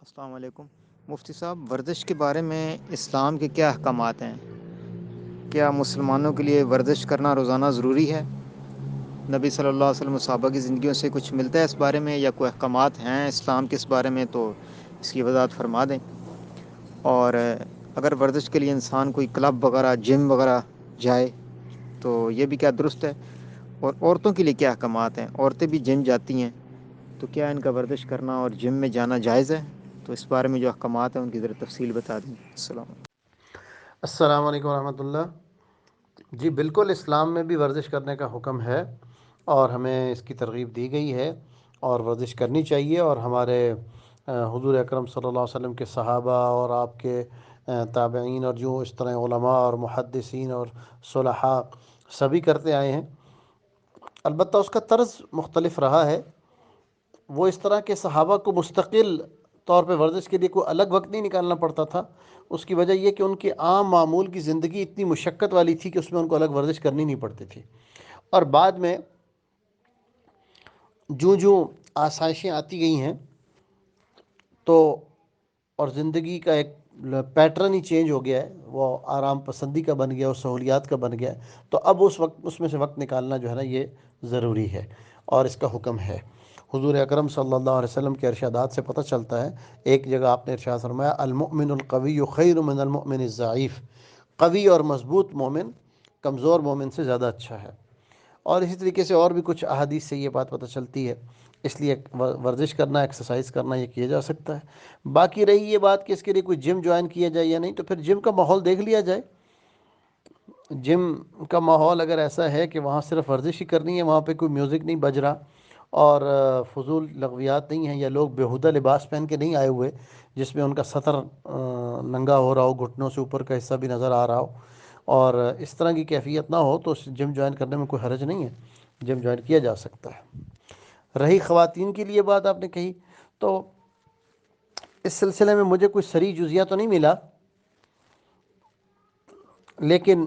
السلام علیکم مفتی صاحب، ورزش کے بارے میں اسلام کے کیا احکامات ہیں؟ کیا مسلمانوں کے لیے ورزش کرنا روزانہ ضروری ہے؟ نبی صلی اللہ علیہ وسلم صحابہ کی زندگیوں سے کچھ ملتا ہے اس بارے میں، یا کوئی احکامات ہیں اسلام کے اس بارے میں؟ تو اس کی وضاحت فرما دیں۔ اور اگر ورزش کے لیے انسان کوئی کلب وغیرہ، جم وغیرہ جائے تو یہ بھی کیا درست ہے؟ اور عورتوں کے لیے کیا احکامات ہیں؟ عورتیں بھی جم جاتی ہیں تو کیا ان کا ورزش کرنا اور جم میں جانا جائز ہے؟ تو اس بارے میں جو احکامات ہیں ان کی ذرا تفصیل بتا دیں۔ السلام علیکم۔ السلام علیکم ورحمۃ اللہ۔ جی بالکل، اسلام میں بھی ورزش کرنے کا حکم ہے اور ہمیں اس کی ترغیب دی گئی ہے اور ورزش کرنی چاہیے۔ اور ہمارے حضور اکرم صلی اللہ علیہ وسلم کے صحابہ اور آپ کے تابعین اور جو اس طرح علماء اور محدثین اور صلحاء سبھی کرتے آئے ہیں۔ البتہ اس کا طرز مختلف رہا ہے۔ وہ اس طرح کے صحابہ کو مستقل طور پہ ورزش کے لیے کوئی الگ وقت نہیں نکالنا پڑتا تھا۔ اس کی وجہ یہ کہ ان کی عام معمول کی زندگی اتنی مشقت والی تھی کہ اس میں ان کو الگ ورزش کرنی نہیں پڑتی تھی۔ اور بعد میں جو آسائشیں آتی گئی ہیں تو اور زندگی کا ایک پیٹرن ہی چینج ہو گیا ہے، وہ آرام پسندی کا بن گیا اور سہولیات کا بن گیا ہے، تو اب اس میں سے وقت نکالنا جو ہے نا یہ ضروری ہے اور اس کا حکم ہے۔ حضور اکرم صلی اللہ علیہ وسلم کے ارشادات سے پتہ چلتا ہے، ایک جگہ آپ نے ارشاد فرمایا المؤمن القوی خیر من المؤمن الضعیف، قوی اور مضبوط مومن کمزور مومن سے زیادہ اچھا ہے۔ اور اسی طریقے سے اور بھی کچھ احادیث سے یہ بات پتہ چلتی ہے، اس لیے ورزش کرنا، ایکسرسائز کرنا یہ کیا جا سکتا ہے۔ باقی رہی یہ بات کہ اس کے لیے کوئی جم جوائن کیا جائے یا نہیں، تو پھر جم کا ماحول دیکھ لیا جائے۔ جم کا ماحول اگر ایسا ہے کہ وہاں صرف ورزش ہی کرنی ہے، وہاں پہ کوئی میوزک نہیں بج رہا اور فضول لغویات نہیں ہیں، یا لوگ بیہودہ لباس پہن کے نہیں آئے ہوئے جس میں ان کا سطر ننگا ہو رہا ہو، گھٹنوں سے اوپر کا حصہ بھی نظر آ رہا ہو، اور اس طرح کی کیفیت نہ ہو، تو جم جوائن کرنے میں کوئی حرج نہیں ہے، جم جوائن کیا جا سکتا ہے۔ رہی خواتین کے لیے بات آپ نے کہی، تو اس سلسلے میں مجھے کوئی صریح جزیہ تو نہیں ملا، لیکن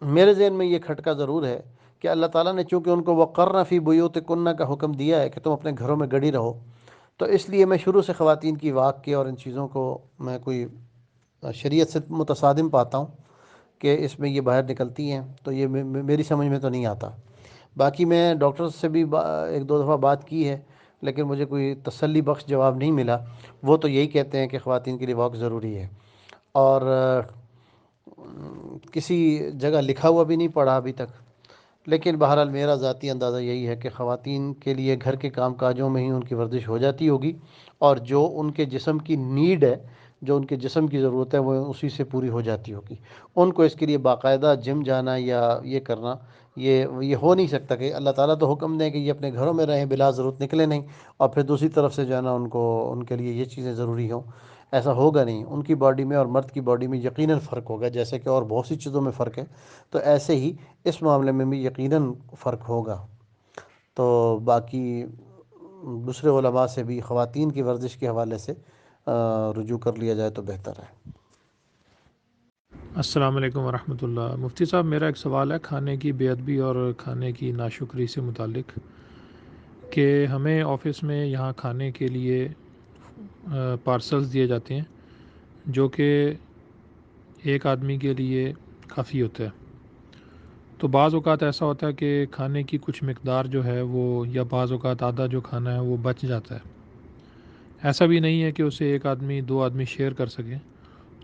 میرے ذہن میں یہ کھٹکا ضرور ہے کہ اللہ تعالیٰ نے چونکہ ان کو وقرن فی بیوتکن کا حکم دیا ہے کہ تم اپنے گھروں میں گڑی رہو، تو اس لیے میں شروع سے خواتین کی واق کے اور ان چیزوں کو میں کوئی شریعت سے متصادم پاتا ہوں کہ اس میں یہ باہر نکلتی ہیں، تو یہ میری سمجھ میں تو نہیں آتا۔ باقی میں ڈاکٹر سے بھی ایک دو دفعہ بات کی ہے، لیکن مجھے کوئی تسلی بخش جواب نہیں ملا۔ وہ تو یہی کہتے ہیں کہ خواتین کے لیے واک ضروری ہے، اور کسی جگہ لکھا ہوا بھی نہیں پڑھا ابھی تک، لیکن بہرحال میرا ذاتی اندازہ یہی ہے کہ خواتین کے لیے گھر کے کام کاجوں میں ہی ان کی ورزش ہو جاتی ہوگی، اور جو ان کے جسم کی نیڈ ہے، جو ان کے جسم کی ضرورت ہے، وہ اسی سے پوری ہو جاتی ہوگی۔ ان کو اس کے لیے باقاعدہ جم جانا یا یہ کرنا، یہ ہو نہیں سکتا کہ اللہ تعالیٰ تو حکم دیں کہ یہ اپنے گھروں میں رہیں، بلا ضرورت نکلے نہیں، اور پھر دوسری طرف سے جو ہے نا ان کے لیے یہ چیزیں ضروری ہوں۔ ایسا ہوگا نہیں۔ ان کی باڈی میں اور مرد کی باڈی میں یقیناً فرق ہوگا، جیسے کہ اور بہت سی چیزوں میں فرق ہے، تو ایسے ہی اس معاملے میں بھی یقیناً فرق ہوگا۔ تو باقی دوسرے علماء سے بھی خواتین کی ورزش کے حوالے سے رجوع کر لیا جائے تو بہتر ہے۔ السلام علیکم ورحمۃ اللہ۔ مفتی صاحب، میرا ایک سوال ہے کھانے کی بے ادبی اور کھانے کی ناشکری سے متعلق، کہ ہمیں آفس میں یہاں کھانے کے لیے پارسلز دیے جاتے ہیں جو کہ ایک آدمی کے لیے کافی ہوتا ہے، تو بعض اوقات ایسا ہوتا ہے کہ کھانے کی کچھ مقدار جو ہے وہ، یا بعض اوقات آدھا جو کھانا ہے وہ بچ جاتا ہے۔ ایسا بھی نہیں ہے کہ اسے ایک آدمی دو آدمی شیئر کر سکیں،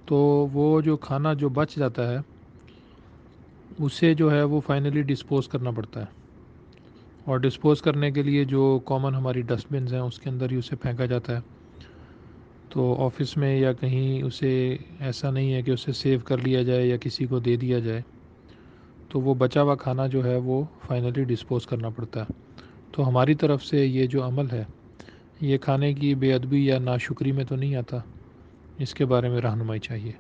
تو وہ جو کھانا جو بچ جاتا ہے اسے جو ہے وہ فائنلی ڈسپوز کرنا پڑتا ہے، اور ڈسپوز کرنے کے لیے جو کامن ہماری ڈسٹ بنز ہیں اس کے اندر ہی اسے پھینکا جاتا ہے۔ تو آفس میں یا کہیں اسے ایسا نہیں ہے کہ اسے سیو کر لیا جائے یا کسی کو دے دیا جائے، تو وہ بچا ہوا کھانا جو ہے وہ فائنلی ڈسپوز کرنا پڑتا ہے۔ تو ہماری طرف سے یہ جو عمل ہے یہ کھانے کی بے ادبی یا ناشکری میں تو نہیں آتا؟ اس کے بارے میں رہنمائی چاہیے۔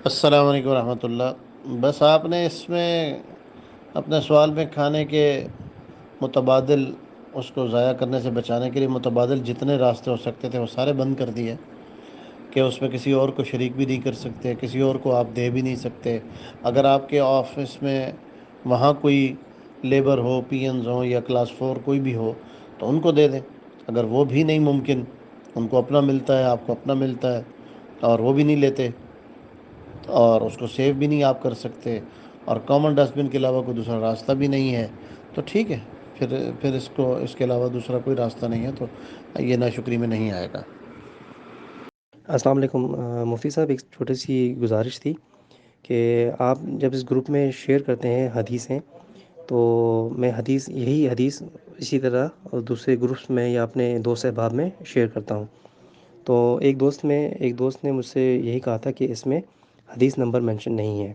السلام علیکم ورحمۃ اللہ۔ بس آپ نے اس میں اپنے سوال میں کھانے کے متبادل، اس کو ضائع کرنے سے بچانے کے لیے متبادل جتنے راستے ہو سکتے تھے وہ سارے بند کر دیے، کہ اس میں کسی اور کو شریک بھی نہیں کر سکتے، کسی اور کو آپ دے بھی نہیں سکتے۔ اگر آپ کے آفس میں وہاں کوئی لیبر ہو، پی اینز ہوں یا کلاس 4 کوئی بھی ہو، تو ان کو دے دیں۔ اگر وہ بھی نہیں ممکن، ان کو اپنا ملتا ہے، آپ کو اپنا ملتا ہے، اور وہ بھی نہیں لیتے اور اس کو سیو بھی نہیں آپ کر سکتے، اور کامن ڈسٹ بن کے علاوہ کوئی دوسرا راستہ بھی نہیں ہے، تو ٹھیک ہے، پھر اس کے علاوہ دوسرا کوئی راستہ نہیں ہے، تو یہ ناشکری میں نہیں آئے گا۔ السلام علیکم مفتی صاحب، ایک چھوٹی سی گزارش تھی کہ آپ جب اس گروپ میں شیئر کرتے ہیں حدیثیں، تو میں یہی حدیث اسی طرح اور دوسرے گروپس میں یا اپنے دوست احباب میں شیئر کرتا ہوں۔ تو ایک دوست نے مجھ سے یہی کہا تھا کہ اس میں حدیث نمبر مینشن نہیں ہے،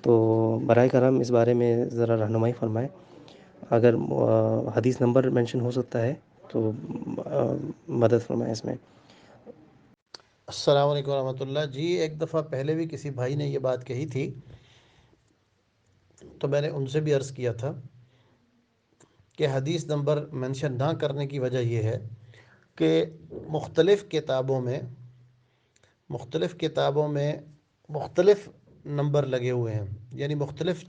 تو برائے کرم اس بارے میں ذرا رہنمائی فرمائیں۔ اگر حدیث نمبر مینشن ہو سکتا ہے تو مدد فرمائیں اس میں۔ السلام علیکم ورحمۃ اللہ۔ جی، ایک دفعہ پہلے بھی کسی بھائی نے یہ بات کہی تھی، تو میں نے ان سے بھی عرض کیا تھا کہ حدیث نمبر مینشن نہ کرنے کی وجہ یہ ہے کہ مختلف کتابوں میں مختلف نمبر لگے ہوئے ہیں، یعنی مختلف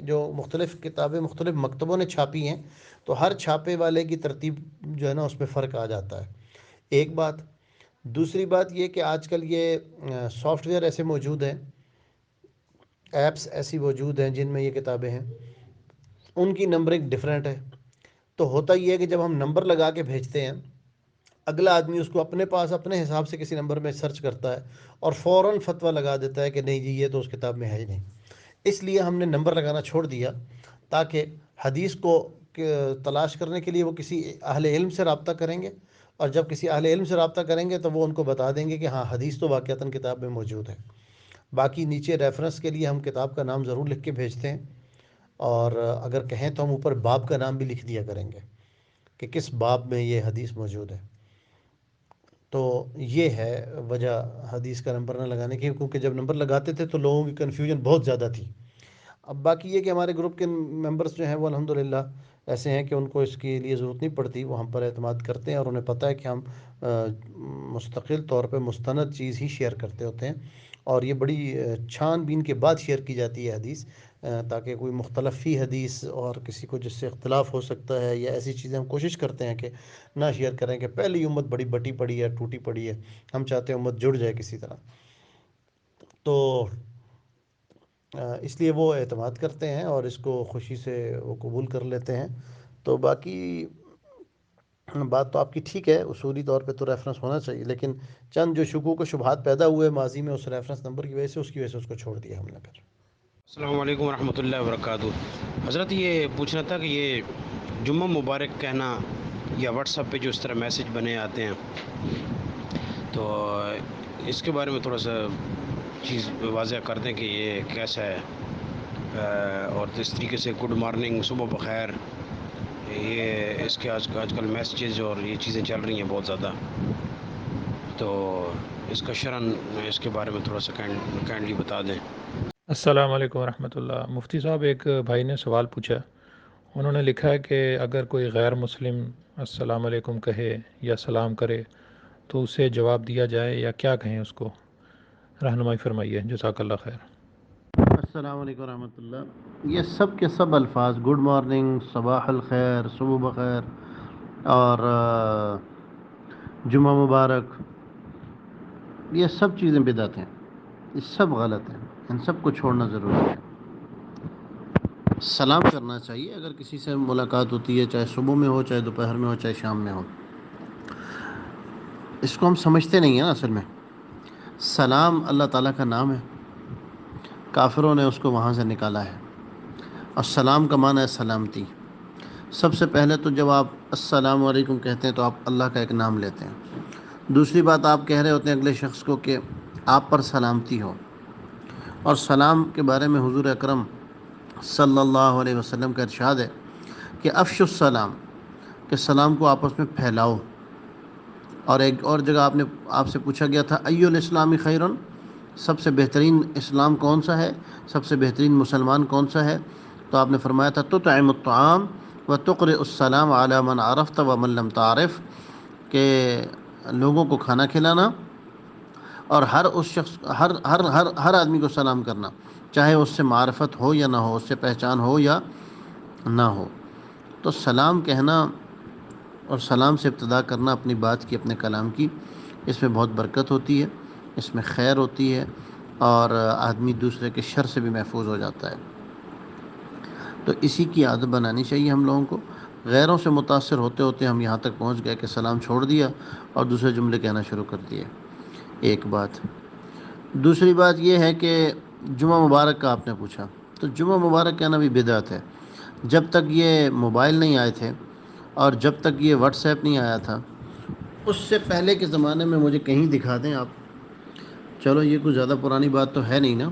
جو مختلف کتابیں مختلف مکتبوں نے چھاپی ہیں، تو ہر چھاپے والے کی ترتیب جو ہے نا اس میں فرق آ جاتا ہے، ایک بات۔ دوسری بات یہ کہ آج کل یہ سافٹ ویئر ایسے موجود ہیں، ایپس ایسی موجود ہیں جن میں یہ کتابیں ہیں، ان کی نمبرنگ ڈیفرنٹ ہے، تو ہوتا یہ ہے کہ جب ہم نمبر لگا کے بھیجتے ہیں، اگلا آدمی اس کو اپنے پاس اپنے حساب سے کسی نمبر میں سرچ کرتا ہے اور فوراً فتویٰ لگا دیتا ہے کہ نہیں جی یہ تو اس کتاب میں ہے ہی نہیں۔ اس لیے ہم نے نمبر لگانا چھوڑ دیا تاکہ حدیث کو تلاش کرنے کے لیے وہ کسی اہل علم سے رابطہ کریں گے، اور جب کسی اہل علم سے رابطہ کریں گے تو وہ ان کو بتا دیں گے کہ ہاں حدیث تو واقعتاً کتاب میں موجود ہے۔ باقی نیچے ریفرنس کے لیے ہم کتاب کا نام ضرور لکھ کے بھیجتے ہیں، اور اگر کہیں تو ہم اوپر باب کا نام بھی لکھ دیا کریں گے کہ کس باب میں یہ حدیث موجود ہے۔ تو یہ ہے وجہ حدیث کا نمبر نہ لگانے کی، کیونکہ جب نمبر لگاتے تھے تو لوگوں کی کنفیوژن بہت زیادہ تھی۔ اب باقی یہ کہ ہمارے گروپ کے ممبرز جو ہیں وہ الحمدللہ ایسے ہیں کہ ان کو اس کے لیے ضرورت نہیں پڑتی، وہ ہم پر اعتماد کرتے ہیں، اور انہیں پتہ ہے کہ ہم مستقل طور پہ مستند چیز ہی شیئر کرتے ہوتے ہیں، اور یہ بڑی چھان بین کے بعد شیئر کی جاتی ہے حدیث، تاکہ کوئی مختلف فی حدیث اور کسی کو جس سے اختلاف ہو سکتا ہے یا ایسی چیزیں ہم کوشش کرتے ہیں کہ نہ شیئر کریں کہ پہلی امت بڑی بٹی پڑی ہے، ٹوٹی پڑی ہے، ہم چاہتے ہیں امت جڑ جائے کسی طرح، تو اس لیے وہ اعتماد کرتے ہیں اور اس کو خوشی سے وہ قبول کر لیتے ہیں۔ تو باقی بات تو آپ کی ٹھیک ہے، اصولی طور پہ تو ریفرنس ہونا چاہیے، لیکن چند جو شکوک و شبہات پیدا ہوئے ماضی میں اس ریفرنس نمبر کی وجہ سے، اس کو چھوڑ دیا ہم نے پھر۔ السلام علیکم ورحمۃ اللہ وبرکاتہ۔ حضرت یہ پوچھنا تھا کہ یہ جمعہ مبارک کہنا یا واٹس ایپ پہ جو اس طرح میسج بنے آتے ہیں، تو اس کے بارے میں تھوڑا سا چیز واضح کر دیں کہ یہ کیسا ہے، اور اس طریقے سے گڈ مارننگ، صبح بخیر، یہ اس کے آج کل میسیجز اور یہ چیزیں چل رہی ہیں بہت زیادہ، تو اس کا شرعاً اس کے بارے میں تھوڑا سا کائنڈلی بتا دیں۔ السلام علیکم ورحمۃ اللہ۔ مفتی صاحب، ایک بھائی نے سوال پوچھا، انہوں نے لکھا ہے کہ اگر کوئی غیر مسلم السلام علیکم کہے یا سلام کرے تو اسے جواب دیا جائے یا کیا کہیں، اس کو رہنمائی فرمائیے، جزاک اللہ خیر۔ السلام علیکم ورحمۃ اللہ۔ یہ سب کے سب الفاظ، گڈ مارننگ، صباح الخیر، صبح بخیر، اور جمعہ مبارک، یہ سب چیزیں بدعت ہیں، یہ سب غلط ہیں، ان سب کو چھوڑنا ضروری ہے۔ سلام کرنا چاہیے اگر کسی سے ملاقات ہوتی ہے، چاہے صبح میں ہو، چاہے دوپہر میں ہو، چاہے شام میں ہو۔ اس کو ہم سمجھتے نہیں ہیں اصل میں۔ سلام اللہ تعالیٰ کا نام ہے، کافروں نے اس کو وہاں سے نکالا ہے، اور سلام کا معنی ہے سلامتی۔ سب سے پہلے تو جب آپ السلام علیکم کہتے ہیں تو آپ اللہ کا ایک نام لیتے ہیں۔ دوسری بات، آپ کہہ رہے ہوتے ہیں اگلے شخص کو کہ آپ پر سلامتی ہو، اور سلام کے بارے میں حضور اکرم صلی اللہ علیہ وسلم کا ارشاد ہے کہ افشوا السلام، کہ سلام کو آپس میں پھیلاؤ۔ اور ایک اور جگہ آپ سے پوچھا گیا تھا ای الاسلامی خیرن، سب سے بہترین اسلام کون سا ہے، سب سے بہترین مسلمان کون سا ہے، تو آپ نے فرمایا تھا تطعم الطعام وتقرئ السلام علی من عرفت ومن لم تعرف، کہ لوگوں کو کھانا کھلانا اور ہر اس شخص ہر آدمی کو سلام کرنا، چاہے اس سے معرفت ہو یا نہ ہو، اس سے پہچان ہو یا نہ ہو۔ تو سلام کہنا اور سلام سے ابتدا کرنا اپنی بات کی، اپنے کلام کی، اس میں بہت برکت ہوتی ہے، اس میں خیر ہوتی ہے، اور آدمی دوسرے کے شر سے بھی محفوظ ہو جاتا ہے۔ تو اسی کی عادت بنانی چاہیے ہم لوگوں کو۔ غیروں سے متاثر ہوتے ہوتے ہم یہاں تک پہنچ گئے کہ سلام چھوڑ دیا اور دوسرے جملے کہنا شروع کر دیے۔ ایک بات۔ دوسری بات یہ ہے کہ جمعہ مبارک کا آپ نے پوچھا، تو جمعہ مبارک کہنا بھی بدعت ہے۔ جب تک یہ موبائل نہیں آئے تھے اور جب تک یہ واٹس ایپ نہیں آیا تھا، اس سے پہلے کے زمانے میں مجھے کہیں دکھا دیں آپ۔ چلو یہ کوئی زیادہ پرانی بات تو ہے نہیں نا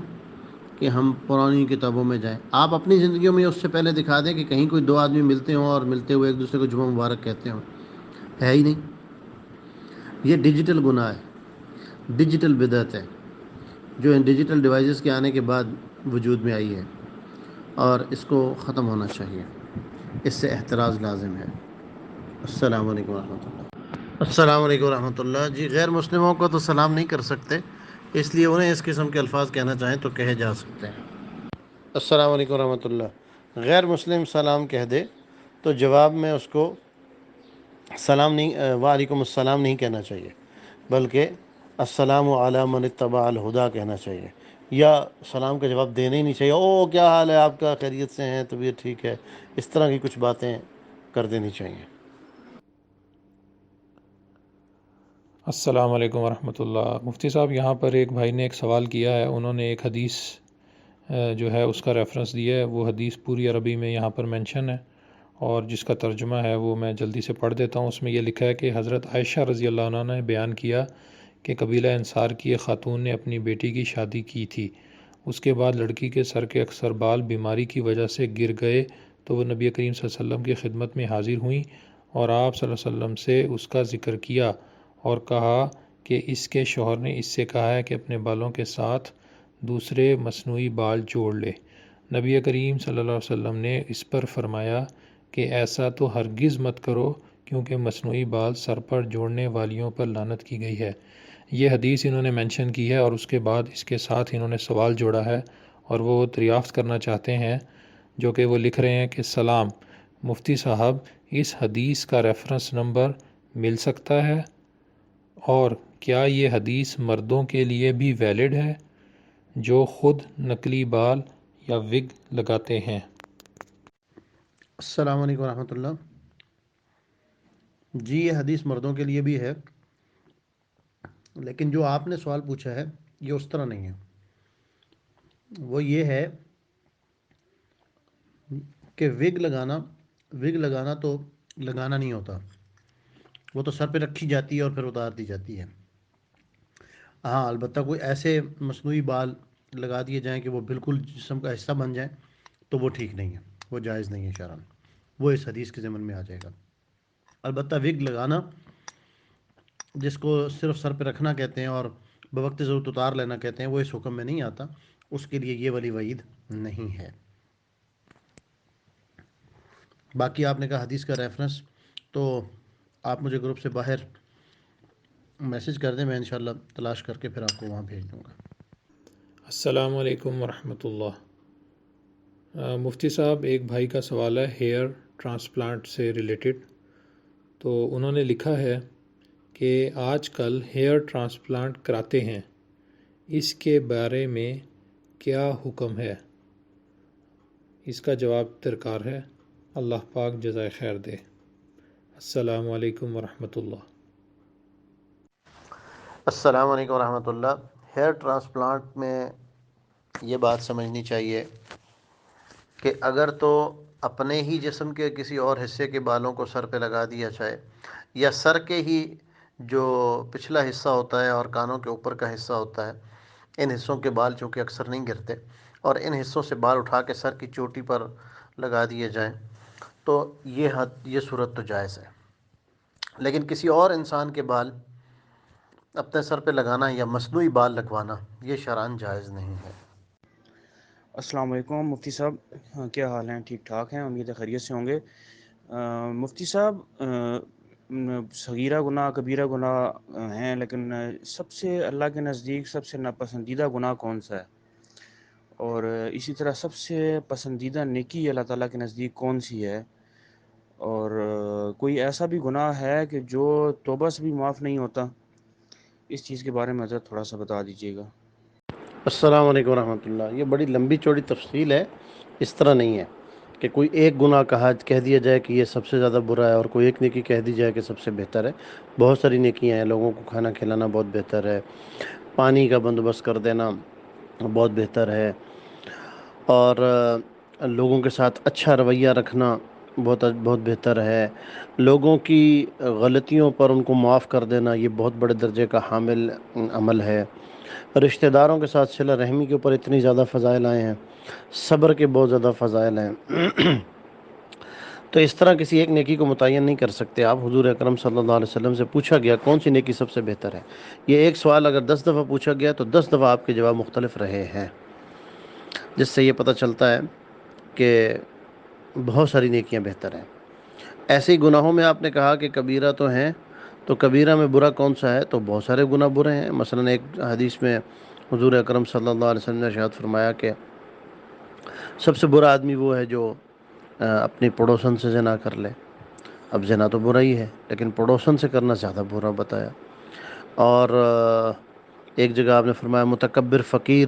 کہ ہم پرانی کتابوں میں جائیں۔ آپ اپنی زندگیوں میں اس سے پہلے دکھا دیں کہ کہیں کوئی دو آدمی ملتے ہوں اور ملتے ہوئے ایک دوسرے کو جمعہ مبارک کہتے ہوں۔ ہے ہی نہیں۔ یہ ڈیجیٹل گناہ ہے، ڈیجیٹل بدعت ہے، جو ان ڈیجیٹل ڈیوائسز کے آنے کے بعد وجود میں آئی ہے، اور اس کو ختم ہونا چاہیے۔ اس سے احتراز لازم ہے۔ السلام علیکم ورحمۃ اللہ۔ السلام علیکم ورحمۃ اللہ۔ جی، غیر مسلموں کو تو سلام نہیں کر سکتے، اس لیے انہیں اس قسم کے الفاظ کہنا چاہیں تو کہے جا سکتے ہیں۔ السلام علیکم ورحمۃ اللہ۔ غیر مسلم سلام کہہ دے تو جواب میں اس کو سلام نہیں، وعلیکم السلام نہیں کہنا چاہیے، بلکہ السلام علی من اتبع الہدا کہنا چاہیے، یا سلام کا جواب دینا ہی نہیں چاہیے۔ او کیا حال ہے آپ کا، خیریت سے ہیں، طبیعت ٹھیک ہے، اس طرح کی کچھ باتیں کر دینی چاہیے۔ السلام علیکم ورحمۃ اللہ۔ مفتی صاحب، یہاں پر ایک بھائی نے ایک سوال کیا ہے، انہوں نے ایک حدیث جو ہے اس کا ریفرنس دیا ہے۔ وہ حدیث پوری عربی میں یہاں پر مینشن ہے، اور جس کا ترجمہ ہے وہ میں جلدی سے پڑھ دیتا ہوں۔ اس میں یہ لکھا ہے کہ حضرت عائشہ رضی اللہ عنہ نے بیان کیا کہ قبیلہ انصار کی ایک خاتون نے اپنی بیٹی کی شادی کی تھی۔ اس کے بعد لڑکی کے سر کے اکثر بال بیماری کی وجہ سے گر گئے، تو وہ نبی کریم صلی اللہ علیہ وسلم کی خدمت میں حاضر ہوئیں اور آپ صلی اللہ علیہ وسلم سے اس کا ذکر کیا اور کہا کہ اس کے شوہر نے اس سے کہا ہے کہ اپنے بالوں کے ساتھ دوسرے مصنوعی بال جوڑ لے۔ نبی کریم صلی اللہ علیہ وسلم نے اس پر فرمایا کہ ایسا تو ہرگز مت کرو، کیونکہ مصنوعی بال سر پر جوڑنے والیوں پر لعنت کی گئی ہے۔ یہ حدیث انہوں نے مینشن کی ہے، اور اس کے بعد اس کے ساتھ انہوں نے سوال جوڑا ہے، اور وہ دریافت کرنا چاہتے ہیں، جو کہ وہ لکھ رہے ہیں کہ سلام مفتی صاحب، اس حدیث کا ریفرنس نمبر مل سکتا ہے، اور کیا یہ حدیث مردوں کے لیے بھی ویلڈ ہے جو خود نقلی بال یا وگ لگاتے ہیں؟ السلام علیکم ورحمۃ اللہ۔ جی، یہ حدیث مردوں کے لیے بھی ہے، لیکن جو آپ نے سوال پوچھا ہے یہ اس طرح نہیں ہے۔ وہ یہ ہے کہ وگ لگانا تو لگانا نہیں ہوتا، وہ تو سر پہ رکھی جاتی ہے اور پھر اتار دی جاتی ہے۔ ہاں، البتہ کوئی ایسے مصنوعی بال لگا دیے جائیں کہ وہ بالکل جسم کا حصہ بن جائیں تو وہ ٹھیک نہیں ہے، وہ جائز نہیں ہے شرعاً، وہ اس حدیث کے ضمن میں آ جائے گا۔ البتہ وگ لگانا، جس کو صرف سر پہ رکھنا کہتے ہیں اور بوقت ضرورت اتار لینا کہتے ہیں، وہ اس حکم میں نہیں آتا، اس کے لیے یہ والی وعید نہیں ہے۔ باقی آپ نے کہا حدیث کا ریفرنس، تو آپ مجھے گروپ سے باہر میسج کر دیں، میں انشاءاللہ تلاش کر کے پھر آپ کو وہاں بھیج دوں گا۔ السلام علیکم ورحمۃ اللہ۔ مفتی صاحب، ایک بھائی کا سوال ہے ہیئر ٹرانسپلانٹ سے ریلیٹڈ۔ تو انہوں نے لکھا ہے کہ آج کل ہیئر ٹرانسپلانٹ کراتے ہیں، اس کے بارے میں کیا حکم ہے؟ اس کا جواب درکار ہے، اللہ پاک جزائے خیر دے۔ السلام علیکم ورحمۃ اللہ۔ السلام علیکم ورحمۃ اللہ۔ ہیئر ٹرانسپلانٹ میں یہ بات سمجھنی چاہیے کہ اگر تو اپنے ہی جسم کے کسی اور حصے کے بالوں کو سر پہ لگا دیا جائے، یا سر کے ہی جو پچھلا حصہ ہوتا ہے اور کانوں کے اوپر کا حصہ ہوتا ہے، ان حصوں کے بال چونکہ اکثر نہیں گرتے، اور ان حصوں سے بال اٹھا کے سر کی چوٹی پر لگا دیے جائیں، تو یہ صورت تو جائز ہے۔ لیکن کسی اور انسان کے بال اپنے سر پہ لگانا یا مصنوعی بال لگوانا، یہ شرعاً جائز نہیں ہے۔ السلام علیکم مفتی صاحب، کیا حال ہیں؟ ٹھیک ٹھاک ہیں؟ امید ہے خیریت سے ہوں گے۔ مفتی صاحب، صغیرہ گناہ کبیرہ گناہ ہیں، لیکن سب سے اللہ کے نزدیک سب سے ناپسندیدہ گناہ کون سا ہے؟ اور اسی طرح سب سے پسندیدہ نیکی اللہ تعالیٰ کے نزدیک کون سی ہے؟ اور کوئی ایسا بھی گناہ ہے کہ جو توبہ سے بھی معاف نہیں ہوتا؟ اس چیز کے بارے میں حضرت تھوڑا سا بتا دیجیے گا۔ السلام علیکم ورحمۃ اللہ۔ یہ بڑی لمبی چوڑی تفصیل ہے، اس طرح نہیں ہے کہ کوئی ایک گناہ کہہ دیا جائے کہ یہ سب سے زیادہ برا ہے اور کوئی ایک نیکی کہہ دی جائے کہ سب سے بہتر ہے۔ بہت ساری نیکیاں ہیں، لوگوں کو کھانا کھلانا بہت بہتر ہے، پانی کا بندوبست کر دینا بہت بہتر ہے، اور لوگوں کے ساتھ اچھا رویہ رکھنا بہت بہت بہتر ہے، لوگوں کی غلطیوں پر ان کو معاف کر دینا یہ بہت بڑے درجے کا حامل عمل ہے، رشتہ داروں کے ساتھ صلہ رحمی کے اوپر اتنی زیادہ فضائل آئے ہیں، صبر کے بہت زیادہ فضائل ہیں۔ تو اس طرح کسی ایک نیکی کو متعین نہیں کر سکتے آپ۔ حضور اکرم صلی اللہ علیہ وسلم سے پوچھا گیا کون سی نیکی سب سے بہتر ہے، یہ ایک سوال اگر 10 دفعہ پوچھا گیا تو 10 دفعہ آپ کے جواب مختلف رہے ہیں، جس سے یہ پتہ چلتا ہے کہ بہت ساری نیکیاں بہتر ہیں۔ ایسے ہی گناہوں میں آپ نے کہا کہ کبیرہ تو ہیں، تو کبیرہ میں برا کون سا ہے؟ تو بہت سارے گناہ برے ہیں۔ مثلا ایک حدیث میں حضور اکرم صلی اللہ علیہ وسلم نے ارشاد فرمایا کہ سب سے برا آدمی وہ ہے جو اپنی پڑوسن سے زنا کر لے۔ اب زنا تو برا ہی ہے، لیکن پڑوسن سے کرنا زیادہ برا بتایا۔ اور ایک جگہ آپ نے فرمایا متکبر فقیر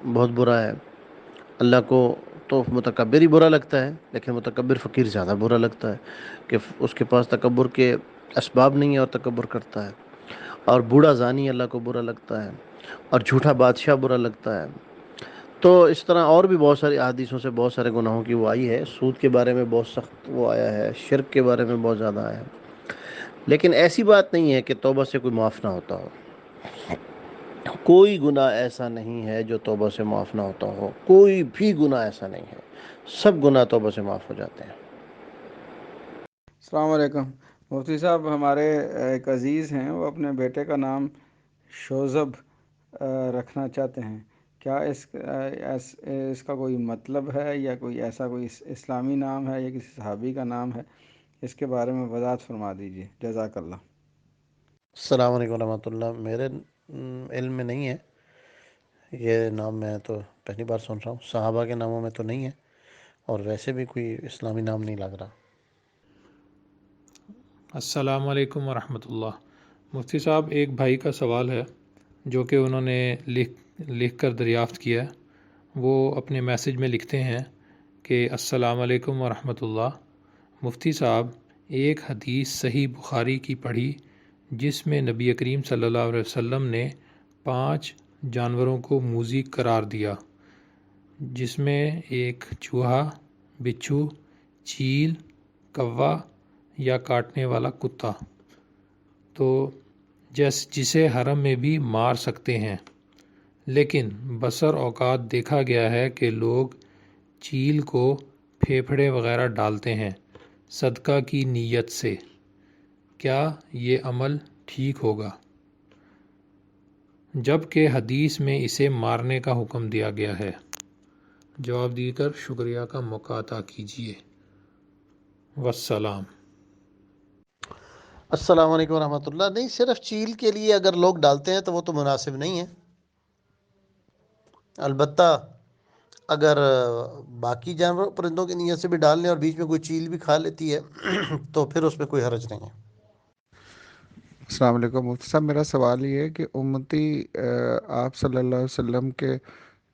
بہت برا ہے۔ اللہ کو تو متکبر ہی برا لگتا ہے، لیکن متکبر فقیر زیادہ برا لگتا ہے کہ اس کے پاس تکبر کے اسباب نہیں ہے اور تکبر کرتا ہے۔ اور بوڑھا زانی اللہ کو برا لگتا ہے، اور جھوٹا بادشاہ برا لگتا ہے۔ تو اس طرح اور بھی بہت ساری احادیثوں سے بہت سارے گناہوں کی وہ آئی ہے۔ سود کے بارے میں بہت سخت وہ آیا ہے، شرک کے بارے میں بہت زیادہ آیا ہے، لیکن ایسی بات نہیں ہے کہ توبہ سے کوئی معاف نہ ہوتا ہو۔ کوئی گناہ ایسا نہیں ہے جو توبہ سے معاف نہ ہوتا ہو، کوئی بھی گناہ ایسا نہیں ہے، سب گناہ توبہ سے معاف ہو جاتے ہیں۔ السلام علیکم مفتی صاحب، ہمارے ایک عزیز ہیں، وہ اپنے بیٹے کا نام شوذب رکھنا چاہتے ہیں، کیا اس کا کوئی مطلب ہے یا کوئی ایسا کوئی اسلامی نام ہے یا کسی صحابی کا نام ہے؟ اس کے بارے میں وضاحت فرما دیجیے، جزاک اللہ۔ السلام علیکم ورحمۃ اللہ۔ میرے علم میں نہیں ہے یہ نام، میں تو پہلی بار سن رہا ہوں۔ صحابہ کے ناموں میں تو نہیں ہے، اور ویسے بھی کوئی اسلامی نام نہیں لگ رہا۔ السلام علیکم ورحمۃ اللہ۔ مفتی صاحب، ایک بھائی کا سوال ہے جو کہ انہوں نے لکھ کر دریافت کیا ہے۔ وہ اپنے میسیج میں لکھتے ہیں کہ السلام علیکم ورحمۃ اللہ، مفتی صاحب ایک حدیث صحیح بخاری کی پڑھی جس میں نبی کریم صلی اللہ علیہ وسلم نے 5 جانوروں کو موذی قرار دیا، جس میں ایک چوہا، بچھو، چیل، کوا یا کاٹنے والا کتا، تو جسے حرم میں بھی مار سکتے ہیں، لیکن بسر اوقات دیکھا گیا ہے کہ لوگ چیل کو پھیپھڑے وغیرہ ڈالتے ہیں صدقہ کی نیت سے، کیا یہ عمل ٹھیک ہوگا؟ جبکہ حدیث میں اسے مارنے کا حکم دیا گیا ہے۔ جواب دی کر شکریہ کا موقع عطا کیجیے، والسلام۔ السلام علیکم ورحمۃ اللہ۔ نہیں، صرف چیل کے لیے اگر لوگ ڈالتے ہیں تو وہ تو مناسب نہیں ہے، البتہ اگر باقی جانور پرندوں کی نیت سے بھی ڈال لیں اور بیچ میں کوئی چیل بھی کھا لیتی ہے تو پھر اس میں کوئی حرج نہیں ہے۔ السلام علیکم مفتی صاحب، میرا سوال یہ ہے کہ امتی آپ صلی اللہ علیہ وسلم کے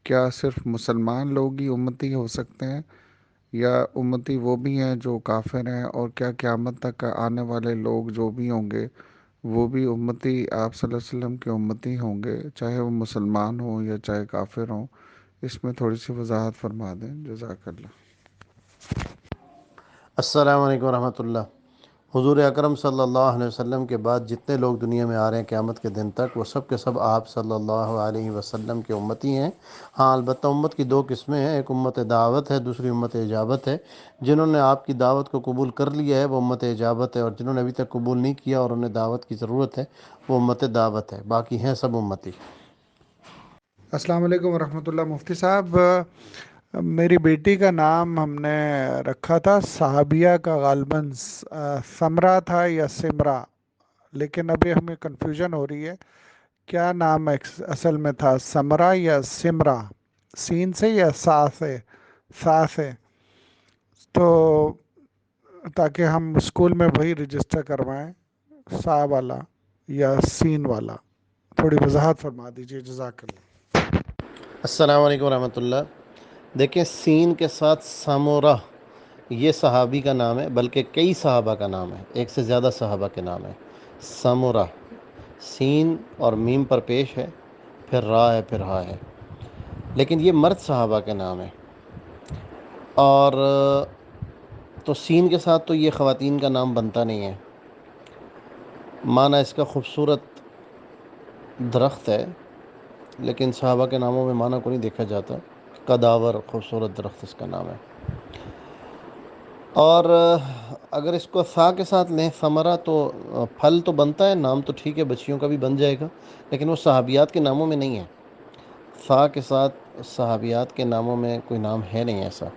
کیا صرف مسلمان لوگ ہی امتی ہو سکتے ہیں، یا امتی وہ بھی ہیں جو کافر ہیں، اور کیا قیامت تک آنے والے لوگ جو بھی ہوں گے وہ بھی امتی آپ صلی اللہ علیہ وسلم کے امتی ہوں گے، چاہے وہ مسلمان ہوں یا چاہے کافر ہوں؟ اس میں تھوڑی سی وضاحت فرما دیں، جزاک اللہ۔ السلام علیکم ورحمۃ اللہ۔ حضور اکرم صلی اللہ علیہ وسلم کے بعد جتنے لوگ دنیا میں آ رہے ہیں قیامت کے دن تک، وہ سب کے سب آپ صلی اللہ علیہ وسلم کے امتی ہیں۔ ہاں، البتہ امت کی 2 قسمیں ہیں، ایک امت دعوت ہے، دوسری امت اجابت ہے۔ جنہوں نے آپ کی دعوت کو قبول کر لیا ہے وہ امت اجابت ہے، اور جنہوں نے ابھی تک قبول نہیں کیا اور انہیں دعوت کی ضرورت ہے وہ امت دعوت ہے، باقی ہیں سب امتی۔ السلام علیکم ورحمۃ اللہ۔ مفتی صاحب، میری بیٹی کا نام ہم نے رکھا تھا صحابیہ کا، غالباً سمرا تھا یا سمرا، لیکن ابھی ہمیں کنفیوژن ہو رہی ہے کیا نام اصل میں تھا، سمرا یا سمرا، سین سے یا سا سے؟ تو تاکہ ہم اسکول میں وہی رجسٹر کروائیں، سا والا یا سین والا؟ تھوڑی وضاحت فرما دیجیے، جزاک اللہ۔ السلام علیکم ورحمۃ اللہ۔ دیکھیں، سین کے ساتھ سامورہ یہ صحابی کا نام ہے، بلکہ کئی صحابہ کا نام ہے، ایک سے زیادہ صحابہ کے نام ہے سامورہ۔ سین اور میم پر پیش ہے، پھر را ہے، پھر ہا ہے، لیکن یہ مرد صحابہ کے نام ہے۔ اور تو سین کے ساتھ تو یہ خواتین کا نام بنتا نہیں ہے۔ معنی اس کا خوبصورت درخت ہے، لیکن صحابہ کے ناموں میں معنی کو نہیں دیکھا جاتا۔ قداور، خوبصورت درخت اس کا نام ہے۔ اور اگر اس کو سا کے ساتھ لیں، ثمرہ، تو پھل تو بنتا ہے، نام تو ٹھیک ہے بچیوں کا بھی بن جائے گا، لیکن وہ صحابیات کے ناموں میں نہیں ہے۔ سا کے ساتھ صحابیات کے ناموں میں کوئی نام ہے نہیں ایسا۔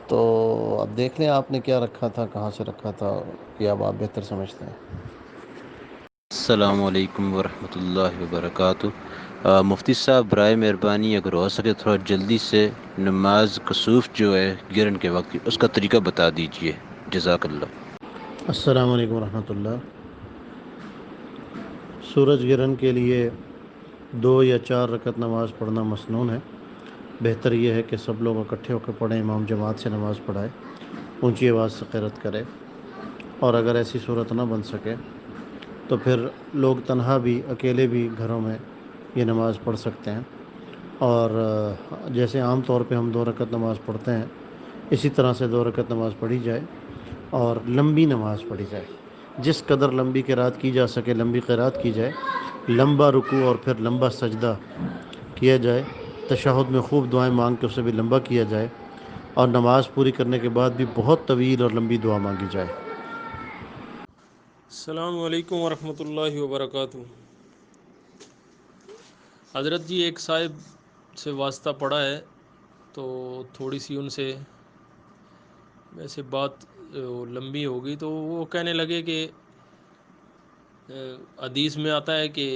تو اب دیکھ لیں آپ نے کیا رکھا تھا، کہاں سے رکھا تھا، یہ اب آپ بہتر سمجھتے ہیں۔ السلام علیکم ورحمۃ اللہ وبرکاتہ۔ مفتی صاحب برائے مہربانی اگر ہو سکے تھوڑا جلدی سے نماز کسوف جو ہے گرن کے وقت اس کا طریقہ بتا دیجئے، جزاک اللہ۔ السلام علیکم ورحمۃ اللہ۔ سورج گرہن کے لیے 2 یا 4 رکعت نماز پڑھنا مسنون ہے۔ بہتر یہ ہے کہ سب لوگ اکٹھے ہو کے پڑھیں، امام جماعت سے نماز پڑھائے، اونچی آواز سے قرات کرے، اور اگر ایسی صورت نہ بن سکے تو پھر لوگ تنہا بھی، اکیلے بھی گھروں میں یہ نماز پڑھ سکتے ہیں۔ اور جیسے عام طور پہ ہم 2 رکعت نماز پڑھتے ہیں، اسی طرح سے 2 رکعت نماز پڑھی جائے، اور لمبی نماز پڑھی جائے، جس قدر لمبی قرات کی جا سکے لمبی قرات کی جائے، لمبا رکوع اور پھر لمبا سجدہ کیا جائے، تشہد میں خوب دعائیں مانگ کے اسے بھی لمبا کیا جائے، اور نماز پوری کرنے کے بعد بھی بہت طویل اور لمبی دعا مانگی جائے۔ السلام علیکم ورحمۃ اللہ وبرکاتہ۔ حضرت جی، ایک صاحب سے واسطہ پڑا ہے، تو تھوڑی سی ان سے ویسے بات لمبی ہوگی، تو وہ کہنے لگے کہ حدیث میں آتا ہے کہ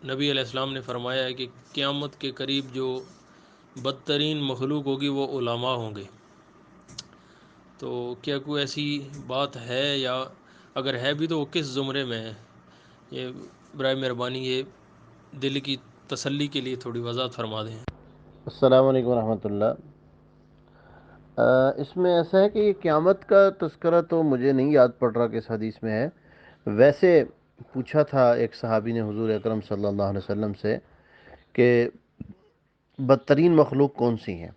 نبی علیہ السلام نے فرمایا ہے کہ قیامت کے قریب جو بدترین مخلوق ہوگی وہ علماء ہوں گے۔ تو کیا کوئی ایسی بات ہے، یا اگر ہے بھی تو وہ کس زمرے میں ہے؟ یہ برائے مہربانی یہ دل کی تسلی کے لیے تھوڑی وضاحت فرما دیں۔ السلام علیکم ورحمۃ اللہ۔ اس میں ایسا ہے کہ یہ قیامت کا تذکرہ تو مجھے نہیں یاد پڑ رہا کہ اس حدیث میں ہے۔ ویسے پوچھا تھا ایک صحابی نے حضور اکرم صلی اللہ علیہ وسلم سے کہ بدترین مخلوق کون سی ہیں،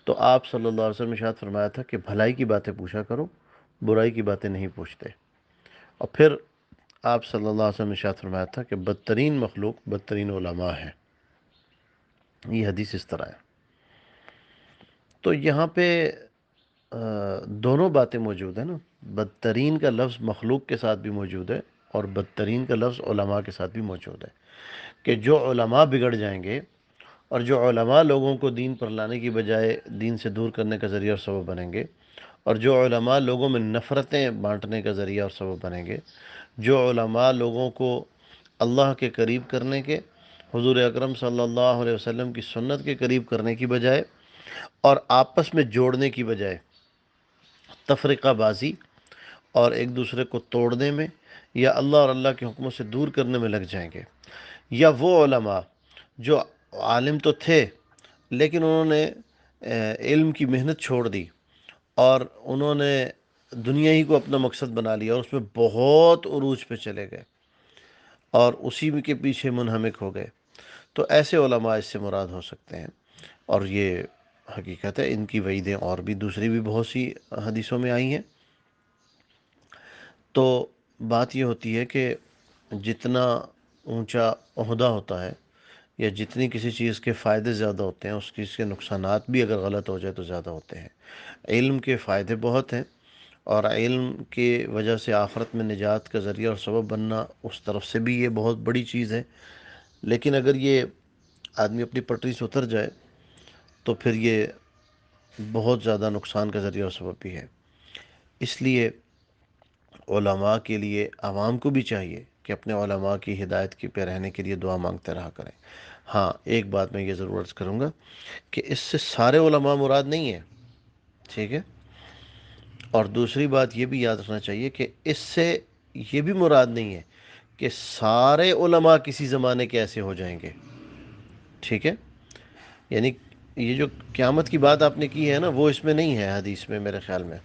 تو آپ صلی اللہ علیہ وسلم نے ارشاد فرمایا تھا کہ بھلائی کی باتیں پوچھا کرو، برائی کی باتیں نہیں پوچھتے۔ اور پھر آپ صلی اللہ علیہ وسلم نے ارشاد فرمایا تھا کہ بدترین مخلوق بدترین علماء ہیں۔ یہ حدیث اس طرح ہے۔ تو یہاں پہ دونوں باتیں موجود ہیں نا، بدترین کا لفظ مخلوق کے ساتھ بھی موجود ہے، اور بدترین کا لفظ علماء کے ساتھ بھی موجود ہے، کہ جو علماء بگڑ جائیں گے، اور جو علماء لوگوں کو دین پر لانے کی بجائے دین سے دور کرنے کا ذریعہ اور سبب بنیں گے، اور جو علماء لوگوں میں نفرتیں بانٹنے کا ذریعہ اور سبب بنیں گے، جو علماء لوگوں کو اللہ کے قریب کرنے کے، حضور اکرم صلی اللہ علیہ وسلم کی سنت کے قریب کرنے کی بجائے اور آپس میں جوڑنے کی بجائے تفرقہ بازی اور ایک دوسرے کو توڑنے میں یا اللہ اور اللہ کے حکموں سے دور کرنے میں لگ جائیں گے، یا وہ علماء جو عالم تو تھے لیکن انہوں نے علم کی محنت چھوڑ دی اور انہوں نے دنیا ہی کو اپنا مقصد بنا لیا اور اس میں بہت عروج پہ چلے گئے اور اسی کے پیچھے منہمک ہو گئے، تو ایسے علماء اس سے مراد ہو سکتے ہیں۔ اور یہ حقیقت ہے، ان کی وعیدیں اور بھی دوسری بھی بہت سی حدیثوں میں آئی ہیں۔ تو بات یہ ہوتی ہے کہ جتنا اونچا عہدہ ہوتا ہے یا جتنی کسی چیز کے فائدے زیادہ ہوتے ہیں، اس چیز کے نقصانات بھی اگر غلط ہو جائے تو زیادہ ہوتے ہیں۔ علم کے فائدے بہت ہیں، اور علم کی وجہ سے آخرت میں نجات کا ذریعہ اور سبب بننا، اس طرف سے بھی یہ بہت بڑی چیز ہے، لیکن اگر یہ آدمی اپنی پٹری سے اتر جائے تو پھر یہ بہت زیادہ نقصان کا ذریعہ اور سبب بھی ہے۔ اس لیے علماء کے لیے عوام کو بھی چاہیے کہ اپنے علماء کی ہدایت کی پہ رہنے کے لیے دعا مانگتے رہا کریں۔ ہاں ایک بات میں یہ ضرور عرض کروں گا کہ اس سے سارے علماء مراد نہیں ہیں، ٹھیک ہے، اور دوسری بات یہ بھی یاد رکھنا چاہیے کہ اس سے یہ بھی مراد نہیں ہے کہ سارے علماء کسی زمانے کے ایسے ہو جائیں گے، ٹھیک ہے، یعنی یہ جو قیامت کی بات آپ نے کی ہے نا، وہ اس میں نہیں ہے حدیث میں میرے خیال میں،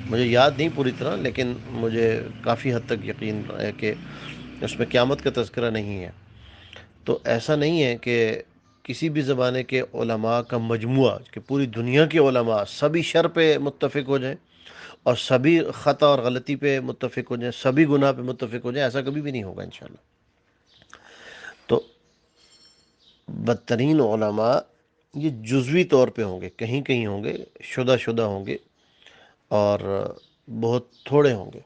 مجھے یاد نہیں پوری طرح، لیکن مجھے کافی حد تک یقین ہے کہ اس میں قیامت کا تذکرہ نہیں ہے۔ تو ایسا نہیں ہے کہ کسی بھی زمانے کے علماء کا مجموعہ، کہ پوری دنیا کے علماء سبھی شر پہ متفق ہو جائیں اور سبھی خطا اور غلطی پہ متفق ہو جائیں، سبھی گناہ پہ متفق ہو جائیں، ایسا کبھی بھی نہیں ہوگا انشاءاللہ۔ تو بدترین علماء یہ جزوی طور پہ ہوں گے، کہیں کہیں ہوں گے، شدہ ہوں گے، اور بہت تھوڑے ہوں گے۔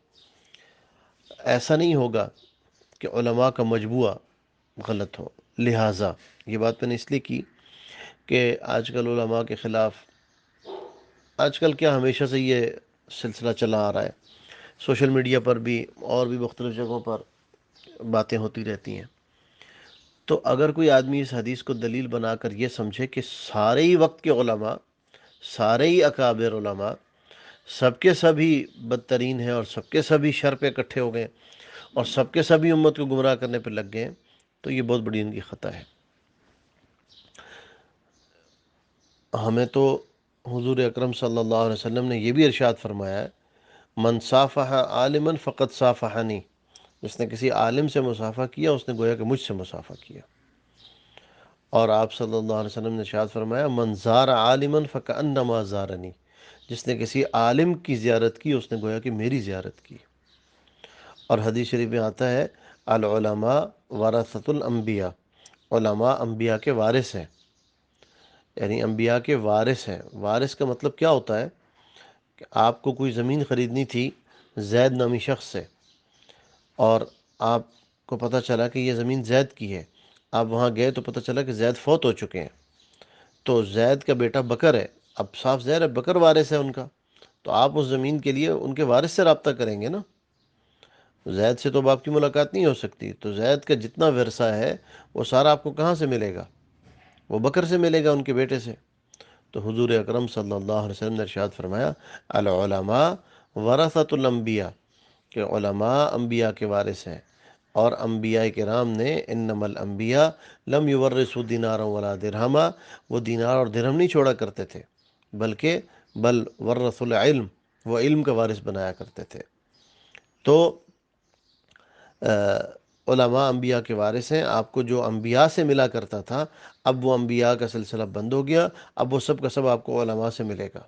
ایسا نہیں ہوگا کہ علماء کا مجموعہ غلط ہو۔ لہٰذا یہ بات میں نے اس لیے کی کہ آج کل علماء کے خلاف، آج کل کیا ہمیشہ سے یہ سلسلہ چلا آ رہا ہے، سوشل میڈیا پر بھی اور بھی مختلف جگہوں پر باتیں ہوتی رہتی ہیں۔ تو اگر کوئی آدمی اس حدیث کو دلیل بنا کر یہ سمجھے کہ سارے ہی وقت کے علماء، سارے ہی اکابر علماء سب کے سبھی بدترین ہیں اور سب کے سبھی شر پہ اکٹھے ہو گئے اور سب کے سبھی امت کو گمراہ کرنے پہ لگ گئے، تو یہ بہت بڑی ان کی خطا ہے۔ ہمیں تو حضور اکرم صلی اللہ علیہ وسلم نے یہ بھی ارشاد فرمایا ہے، من صافح عالما فقد صافحنی، جس نے کسی عالم سے مصافحہ کیا اس نے گویا کہ مجھ سے مصافحہ کیا۔ اور آپ صلی اللہ علیہ وسلم نے ارشاد فرمایا، من زار عالما فکأنما زارنی، جس نے کسی عالم کی زیارت کی اس نے گویا کہ میری زیارت کی۔ اور حدیث شریف میں آتا ہے، العلماء ورثۃ الانبیاء، علماء انبیاء کے وارث ہیں، یعنی انبیاء کے وارث ہیں۔ وارث کا مطلب کیا ہوتا ہے کہ آپ کو کوئی زمین خریدنی تھی زید نامی شخص سے، اور آپ کو پتہ چلا کہ یہ زمین زید کی ہے، آپ وہاں گئے تو پتہ چلا کہ زید فوت ہو چکے ہیں، تو زید کا بیٹا بکر ہے، اب صاف ظاہر ہے بکر وارث ہے ان کا، تو آپ اس زمین کے لیے ان کے وارث سے رابطہ کریں گے نا، زید سے تو اب آپ کی ملاقات نہیں ہو سکتی، تو زید کا جتنا ورثہ ہے وہ سارا آپ کو کہاں سے ملے گا؟ وہ بکر سے ملے گا، ان کے بیٹے سے۔ تو حضور اکرم صلی اللہ علیہ وسلم نے ارشاد فرمایا، العلماء ورثۃ الانبیاء، کہ علماء انبیاء کے وارث ہیں، اور انبیاء کرام نے انما الانبیاء لم یورثوا دینارا ولا درہما، وہ دینار اور درہم نہیں چھوڑا کرتے تھے، بلکہ بل ورثوا العلم، وہ علم کا وارث بنایا کرتے تھے۔ تو علماء انبیاء کے وارث ہیں، آپ کو جو انبیاء سے ملا کرتا تھا اب وہ انبیاء کا سلسلہ بند ہو گیا، اب وہ سب کا سب آپ کو علماء سے ملے گا۔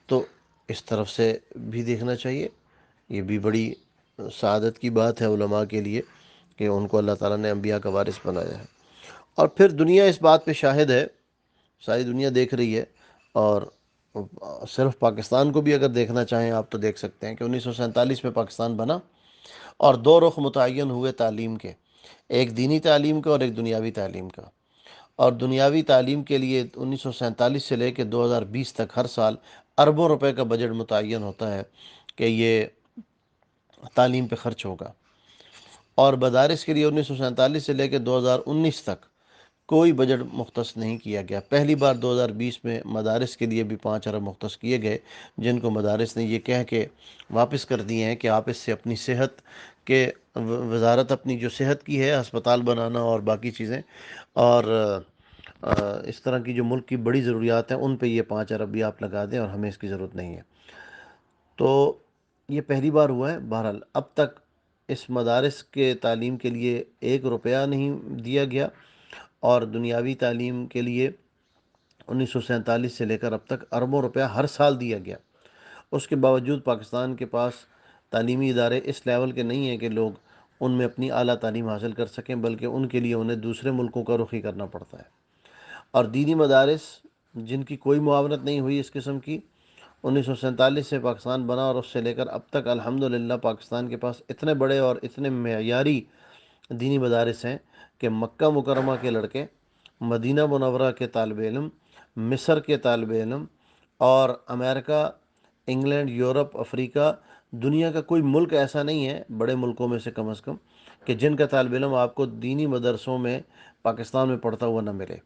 تو اس طرف سے بھی دیکھنا چاہیے، یہ بھی بڑی سعادت کی بات ہے علماء کے لیے کہ ان کو اللہ تعالیٰ نے انبیاء کا وارث بنایا ہے۔ اور پھر دنیا اس بات پہ شاہد ہے، ساری دنیا دیکھ رہی ہے، اور صرف پاکستان کو بھی اگر دیکھنا چاہیں آپ تو دیکھ سکتے ہیں کہ 1947 میں پاکستان بنا اور دو رخ متعین ہوئے تعلیم کے، ایک دینی تعلیم کا اور ایک دنیاوی تعلیم کا۔ اور دنیاوی تعلیم کے لیے 1947 سے لے کے 2020 تک ہر سال اربوں روپے کا بجٹ متعین ہوتا ہے کہ یہ تعلیم پہ خرچ ہوگا، اور مدارس کے لیے 1947 سے لے کے 2019 تک کوئی بجٹ مختص نہیں کیا گیا۔ پہلی بار 2020 میں مدارس کے لیے بھی 5 ارب مختص کیے گئے، جن کو مدارس نے یہ کہہ کے واپس کر دیے ہیں کہ آپ اس سے اپنی صحت کے، وزارت اپنی جو صحت کی ہے، ہسپتال بنانا اور باقی چیزیں، اور اس طرح کی جو ملک کی بڑی ضروریات ہیں ان پہ یہ 5 ارب بھی آپ لگا دیں، اور ہمیں اس کی ضرورت نہیں ہے۔ تو یہ پہلی بار ہوا ہے۔ بہرحال اب تک اس مدارس کے تعلیم کے لیے 1 روپیہ نہیں دیا گیا، اور دنیاوی تعلیم کے لیے 1947 سے لے کر اب تک اربوں روپیہ ہر سال دیا گیا۔ اس کے باوجود پاکستان کے پاس تعلیمی ادارے اس لیول کے نہیں ہیں کہ لوگ ان میں اپنی اعلیٰ تعلیم حاصل کر سکیں، بلکہ ان کے لیے انہیں دوسرے ملکوں کا رخ ہی کرنا پڑتا ہے۔ اور دینی مدارس جن کی کوئی معاونت نہیں ہوئی اس قسم کی، 1947 سے پاکستان بنا اور اس سے لے کر اب تک الحمدللہ پاکستان کے پاس اتنے بڑے اور اتنے معیاری دینی مدارس ہیں کہ مکہ مکرمہ کے لڑکے، مدینہ منورہ کے طالب علم، مصر کے طالب علم، اور امریکہ، انگلینڈ، یورپ، افریقہ، دنیا کا کوئی ملک ایسا نہیں ہے بڑے ملکوں میں سے کم از کم کہ جن کا طالب علم آپ کو دینی مدرسوں میں پاکستان میں پڑھتا ہوا نہ ملے،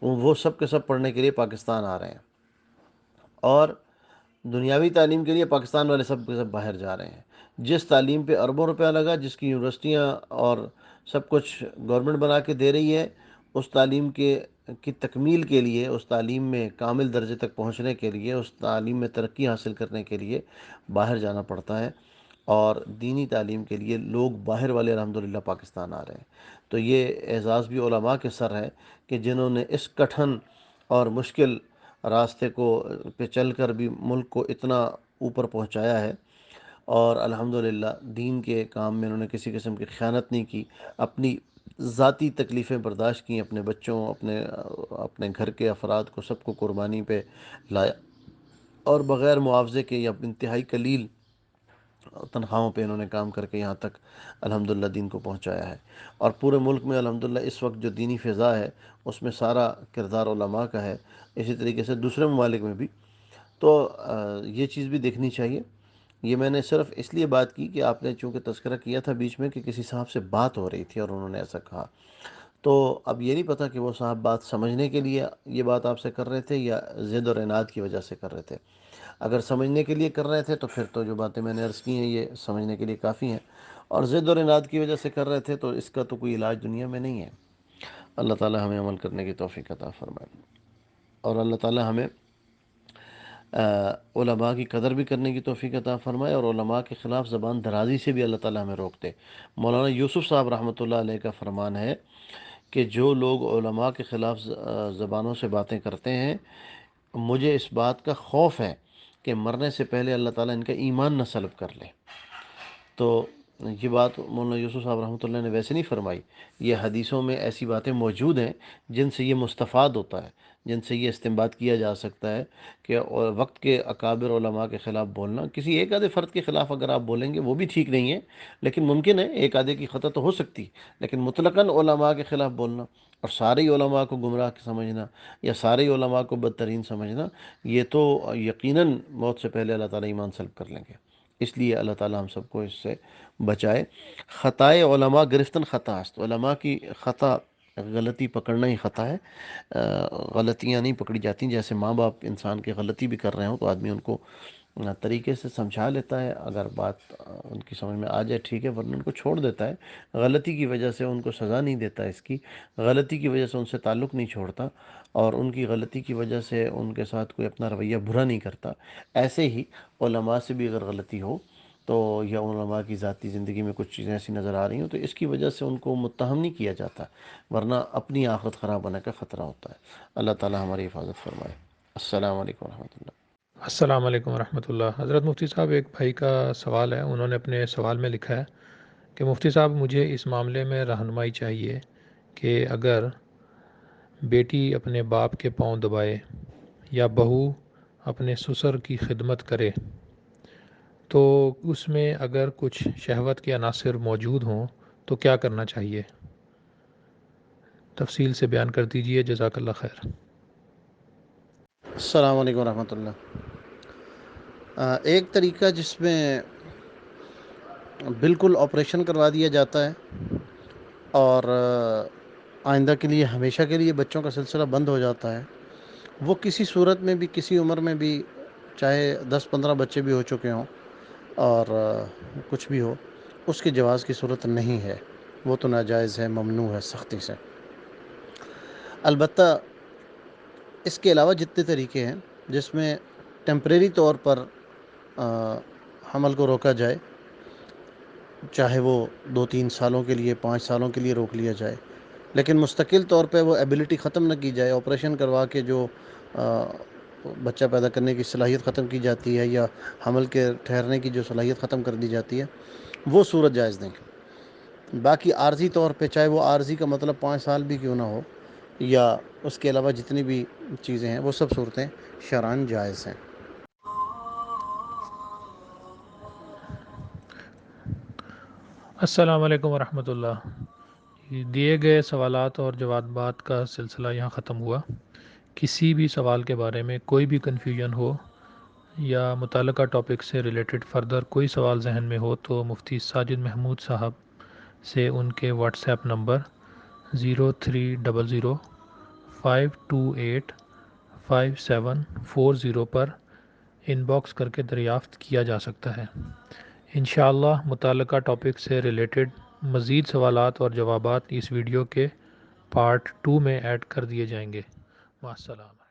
وہ سب کے سب پڑھنے کے لیے پاکستان آ رہے ہیں، اور دنیاوی تعلیم کے لیے پاکستان والے سب کے سب باہر جا رہے ہیں۔ جس تعلیم پہ اربوں روپیہ لگا، جس کی یونیورسٹیاں اور سب کچھ گورنمنٹ بنا کے دے رہی ہے، اس تعلیم کی تکمیل کے لیے، اس تعلیم میں کامل درجے تک پہنچنے کے لیے، اس تعلیم میں ترقی حاصل کرنے کے لیے باہر جانا پڑتا ہے، اور دینی تعلیم کے لیے لوگ باہر والے الحمدللہ پاکستان آ رہے ہیں۔ تو یہ اعزاز بھی علماء کے سر ہے کہ جنہوں نے اس کٹھن اور مشکل راستے پہ چل کر بھی ملک کو اتنا اوپر پہنچایا ہے، اور الحمدللہ دین کے کام میں انہوں نے کسی قسم کی خیانت نہیں کی، اپنی ذاتی تکلیفیں برداشت کی، اپنے بچوں، اپنے گھر کے افراد کو سب کو قربانی پہ لایا، اور بغیر معاوضے کے یا انتہائی قلیل تنخواہوں پہ انہوں نے کام کر کے یہاں تک الحمدللہ دین کو پہنچایا ہے۔ اور پورے ملک میں الحمدللہ اس وقت جو دینی فضا ہے اس میں سارا کردار علماء کا ہے، اسی طریقے سے دوسرے ممالک میں بھی۔ تو یہ چیز بھی دیکھنی چاہیے۔ یہ میں نے صرف اس لیے بات کی کہ آپ نے چونکہ تذکرہ کیا تھا بیچ میں کہ کسی صاحب سے بات ہو رہی تھی اور انہوں نے ایسا کہا، تو اب یہ نہیں پتہ کہ وہ صاحب بات سمجھنے کے لیے یہ بات آپ سے کر رہے تھے یا ضد اور عناد کی وجہ سے کر رہے تھے۔ اگر سمجھنے کے لیے کر رہے تھے تو پھر تو جو باتیں میں نے عرض کی ہیں یہ سمجھنے کے لیے کافی ہیں، اور ضد اور عناد کی وجہ سے کر رہے تھے تو اس کا تو کوئی علاج دنیا میں نہیں ہے۔ اللہ تعالی ہمیں عمل کرنے کی توفیق عطا فرمائے، اور اللہ تعالی ہمیں علماء کی قدر بھی کرنے کی توفیق عطا فرمائے، اور علماء کے خلاف زبان درازی سے بھی اللہ تعالی ہمیں روک دے۔ مولانا یوسف صاحب رحمۃ اللہ علیہ کا فرمان ہے کہ جو لوگ علماء کے خلاف زبانوں سے باتیں کرتے ہیں، مجھے اس بات کا خوف ہے کہ مرنے سے پہلے اللہ تعالیٰ ان کا ایمان نہ سلب کر لے۔ تو یہ بات مولانا یوسف صاحب رحمۃ اللہ نے ویسے نہیں فرمائی، یہ حدیثوں میں ایسی باتیں موجود ہیں جن سے یہ مستفاد ہوتا ہے، جن سے یہ استنباط کیا جا سکتا ہے کہ وقت کے اکابر علماء کے خلاف بولنا، کسی ایک آدھے فرد کے خلاف اگر آپ بولیں گے وہ بھی ٹھیک نہیں ہے، لیکن ممکن ہے ایک آدھے کی خطا تو ہو سکتی، لیکن مطلقاً علماء کے خلاف بولنا اور سارے علماء کو گمراہ سمجھنا یا سارے علماء کو بدترین سمجھنا، یہ تو یقیناً موت سے پہلے اللہ تعالیٰ ایمان سلب کر لیں گے۔ اس لیے اللہ تعالیٰ ہم سب کو اس سے بچائے۔ خطائے علماء گرفتن خطا است، علماء کی خطا، غلطی پکڑنا ہی خطا ہے۔ غلطیاں نہیں پکڑی جاتی، جیسے ماں باپ انسان کے غلطی بھی کر رہے ہوں تو آدمی ان کو طریقے سے سمجھا لیتا ہے، اگر بات ان کی سمجھ میں آ جائے ٹھیک ہے، ورنہ ان کو چھوڑ دیتا ہے۔ غلطی کی وجہ سے ان کو سزا نہیں دیتا، اس کی غلطی کی وجہ سے ان سے تعلق نہیں چھوڑتا، اور ان کی غلطی کی وجہ سے ان کے ساتھ کوئی اپنا رویہ برا نہیں کرتا۔ ایسے ہی علماء سے بھی اگر غلطی ہو تو، یا علماء کی ذاتی زندگی میں کچھ چیزیں ایسی نظر آ رہی ہوں تو اس کی وجہ سے ان کو متہم نہیں کیا جاتا، ورنہ اپنی آخرت خراب ہونے کا خطرہ ہوتا ہے۔ اللہ تعالی ہماری حفاظت فرمائے۔ السلام علیکم ورحمۃ اللہ۔ السلام علیکم ورحمۃ اللہ۔ حضرت مفتی صاحب، ایک بھائی کا سوال ہے، انہوں نے اپنے سوال میں لکھا ہے کہ مفتی صاحب مجھے اس معاملے میں رہنمائی چاہیے کہ اگر بیٹی اپنے باپ کے پاؤں دبائے یا بہو اپنے سسر کی خدمت کرے تو اس میں اگر کچھ شہوت کے عناصر موجود ہوں تو کیا کرنا چاہیے؟ تفصیل سے بیان کر دیجئے، جزاک اللہ خیر۔ السلام علیکم ورحمۃ اللہ۔ ایک طریقہ جس میں بالکل آپریشن کروا دیا جاتا ہے اور آئندہ کے لیے، ہمیشہ کے لیے بچوں کا سلسلہ بند ہو جاتا ہے، وہ کسی صورت میں بھی، کسی عمر میں بھی، چاہے 10-15 بچے بھی ہو چکے ہوں اور کچھ بھی ہو، اس کے جواز کی صورت نہیں ہے، وہ تو ناجائز ہے، ممنوع ہے سختی سے۔ البتہ اس کے علاوہ جتنے طریقے ہیں جس میں ٹیمپریری طور پر حمل کو روکا جائے، چاہے وہ 2-3 سالوں کے لیے، 5 سالوں کے لیے روک لیا جائے، لیکن مستقل طور پہ وہ ایبلٹی ختم نہ کی جائے، آپریشن کروا کے جو بچہ پیدا کرنے کی صلاحیت ختم کی جاتی ہے یا حمل کے ٹھہرنے کی جو صلاحیت ختم کر دی جاتی ہے، وہ صورت جائز نہیں۔ باقی عارضی طور پہ، چاہے وہ عارضی کا مطلب 5 سال بھی کیوں نہ ہو، یا اس کے علاوہ جتنی بھی چیزیں ہیں، وہ سب صورتیں شرعاً جائز ہیں۔ السلام علیکم ورحمۃ اللہ۔ دیے گئے سوالات اور جوابات کا سلسلہ یہاں ختم ہوا۔ کسی بھی سوال کے بارے میں کوئی بھی کنفیوژن ہو یا متعلقہ ٹاپک سے ریلیٹڈ فردر کوئی سوال ذہن میں ہو تو مفتی ساجد محمود صاحب سے ان کے what's app number 030052854740 per in box کر کے دریافت کیا جا سکتا ہے۔ انشاءاللہ متعلقہ ٹاپک سے ریلیٹڈ مزید سوالات اور جوابات اس ویڈیو کے پارٹ 2 میں ایڈ کر دیے جائیں گے۔ مع السلامہ۔